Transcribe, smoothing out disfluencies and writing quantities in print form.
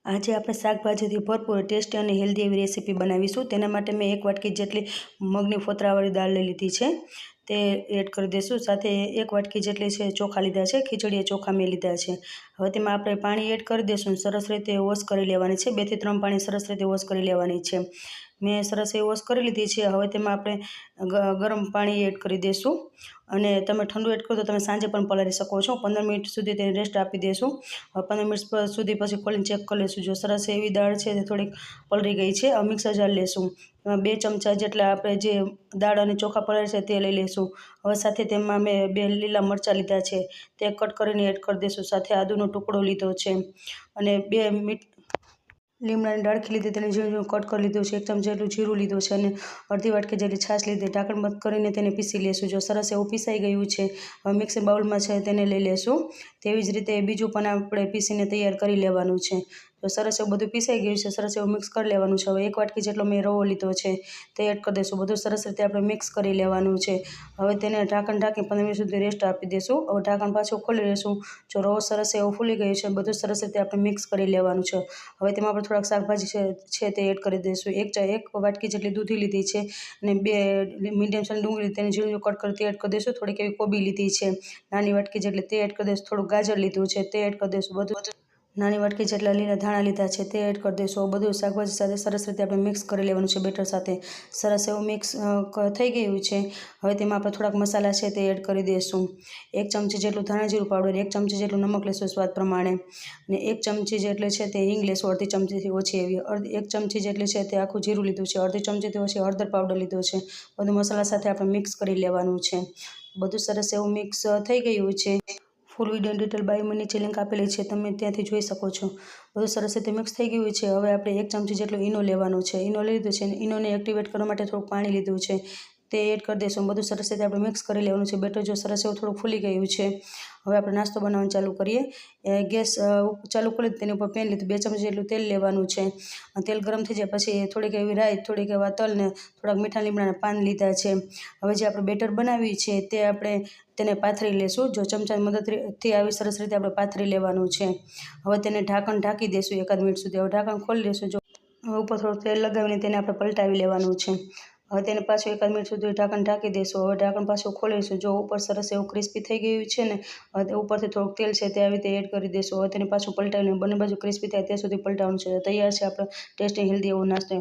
આજે આપણે શાકભાજીથી ભરપૂર ટેસ્ટી અને હેલ્ધી એવી રેસીપી બનાવીશું। તેના માટે મેં 1 વાટકી જેટલી મગની ફોતરાવાળી દાળ લઈ લીધી છે, તે એડ કરી દઈશું। સાથે 1 વાટકી જેટલી છે ચોખા લીધા છે, ખીચડીએ ચોખા મેં લીધા છે। હવે તેમાં આપણે પાણી એડ કરી દઈશું, સરસ રીતે વોશ કરી લેવાની છે। 2 થી 3 પાણી સરસ રીતે વોશ કરી લેવાની છે। મેં સરસ એ વોશ કરી લીધી છે। હવે તેમાં આપણે ગરમ પાણી એડ કરી દઈશું, અને તમે ઠંડુ એડ કરો તો તમે સાંજે પણ પલાળી શકો છો। 15 મિનિટ સુધી તેને રેસ્ટ આપી દઈશું। 15 મિનિટ સુધી પછી ખોલીને ચેક કરી લઈશું। જો સરસ એવી દાળ છે તે થોડીક પલળી ગઈ છે। હવે મિક્સર જાર લેશું, એમાં 2 ચમચા જેટલા આપણે જે દાળ અને ચોખા પલાળ્યા છે તે લઈ લઈશું। હવે સાથે તેમાં મેં 2 લીલા મરચાં લીધા છે, તે કટ કરીને એડ કરી દઈશું। સાથે આદુનો ટુકડો લીધો છે, અને 2 લીમડાની ડાળખી લીધી, તેને ઝીણું ઝીણું કટ કરી લીધું છે। 1 ચમચા જેટલું જીરું લીધું છે, અને અડધી વાટકી જેટલી છાશ લીધી। ઢાંકણ બંધ કરીને તેને પીસી લેશું। જો સરસ એવું પીસાઈ ગયું છે, હવે મિક્સર બાઉલમાં છે તેને લઈ લેશું। તેવી જ રીતે બીજું પણ આપણે પીસીને તૈયાર કરી લેવાનું છે। તો સરસ એવું બધું પીસાઈ ગયું છે, સરસ એવું મિક્સ કરી લેવાનું છે। હવે 1 વાટકી જેટલો મેં રવો લીધો છે, તે એડ કરી દઈશું। બધું સરસ રીતે આપણે મિક્સ કરી લેવાનું છે। હવે તેને ઢાંકણ ઢાંકી 15 મિનિટ સુધી રેસ્ટ આપી દઈશું। હવે ઢાંકણ પાછું ખોલી લઈશું। જો રવો સરસ એવો ફૂલી ગયું છે, બધું સરસ રીતે આપણે મિક્સ કરી લેવાનું છે। હવે તેમાં આપણે થોડાક શાકભાજી છે તે એડ કરી દઈશું। 1 વાટકી જેટલી દૂધી લીધી છે, અને 2 મીડિયમ સાઇઝની ડુંગળી તેને ઝીણું કટ કરી તે એડ કરી દઈશું। થોડીક એવી કોબી લીધી છે, નાની વાટકી જેટલી, તે એડ કરી દઈશું। થોડુંક ગાજર લીધું છે, તે એડ કરી દઈશું। બધું નાની વાટકી જેટલા લીલા ધાણા લીધા છે, તે એડ કરી દઈશું। બધું શાકભાજી સાથે સરસ રીતે આપણે મિક્સ કરી લેવાનું છે બેટર સાથે। સરસ એવું મિક્સ થઈ ગયું છે। હવે તેમાં આપણે થોડાક મસાલા છે તે એડ કરી દઈશું। 1 ચમચી જેટલું ધાણા જીરું પાવડર, 1 ચમચી જેટલું નમક લેશું સ્વાદ પ્રમાણે, અને 1 ચમચી જેટલી છે તે હિંગ લેશું, અડધી ચમચીથી ઓછી એવી। 1 ચમચી જેટલી છે તે આખું જીરું લીધું છે, અડધી ચમચીથી ઓછી હળદર પાવડર લીધો છે। બધું મસાલા સાથે આપણે મિક્સ કરી લેવાનું છે। બધું સરસ એવું મિક્સ થઈ ગયું છે। ફૂલ વિડીયો ડિટેલ બાયોમાં નીચે લિંક આપેલી છે, તમે ત્યાંથી જોઈ શકો છો। બધું સરસ રીતે મિક્સ થઈ ગયું છે। હવે આપણે 1 ચમચી જેટલું ઈનો લેવાનું છે, ઈનો લઈ લીધું છે, અને ઈનોને એક્ટિવેટ કરવા માટે થોડુંક પાણી લીધું છે, તે એડ કરી દઈશું। બધું સરસ રીતે આપણે મિક્સ કરી લેવાનું છે। બેટર જો સરસ એવું થોડુંક ફૂલી ગયું છે। હવે આપણે નાસ્તો બનાવવાનું ચાલુ કરીએ। ગેસ ચાલુ કરી તેની ઉપર પેન લીધું, 2 ચમચી જેટલું તેલ લેવાનું છે। તેલ ગરમ થઈ જાય પછી થોડીક એવી રાઈ, થોડીક એવા તલ ને થોડાક મીઠા લીમડાના પાન લીધા છે। હવે જે આપણે બેટર બનાવ્યું છે તે આપણે તેને પાથરી લેશું। જો ચમચાની મદદથી આવી સરસ રીતે આપણે પાથરી લેવાનું છે। હવે તેને ઢાંકણ ઢાંકી દઈશું 1 મિનિટ સુધી। હવે ઢાંકણ ખોલી દઈશું। જો હવે ઉપર થોડું તેલ લગાવીને તેને આપણે પલટાવી લેવાનું છે। હવે તેને પાછું 1 મિનિટ સુધી ઢાંકણ ઢાંકી દઈશું। હવે ઢાંકણ પાછું ખોલીશું। જો ઉપર સરસ એવું ક્રિસ્પી થઈ ગયું છે ને, હવે ઉપરથી થોડુંક તેલ છે તે આવી રીતે એડ કરી દઈશું। હવે તેને પાછું પલટાવીને બંને બાજુ ક્રિસ્પી થાય ત્યાં સુધી પલટાવવાનું છે। તૈયાર છે આપણો ટેસ્ટી હેલ્ધી એવો નાસ્તો।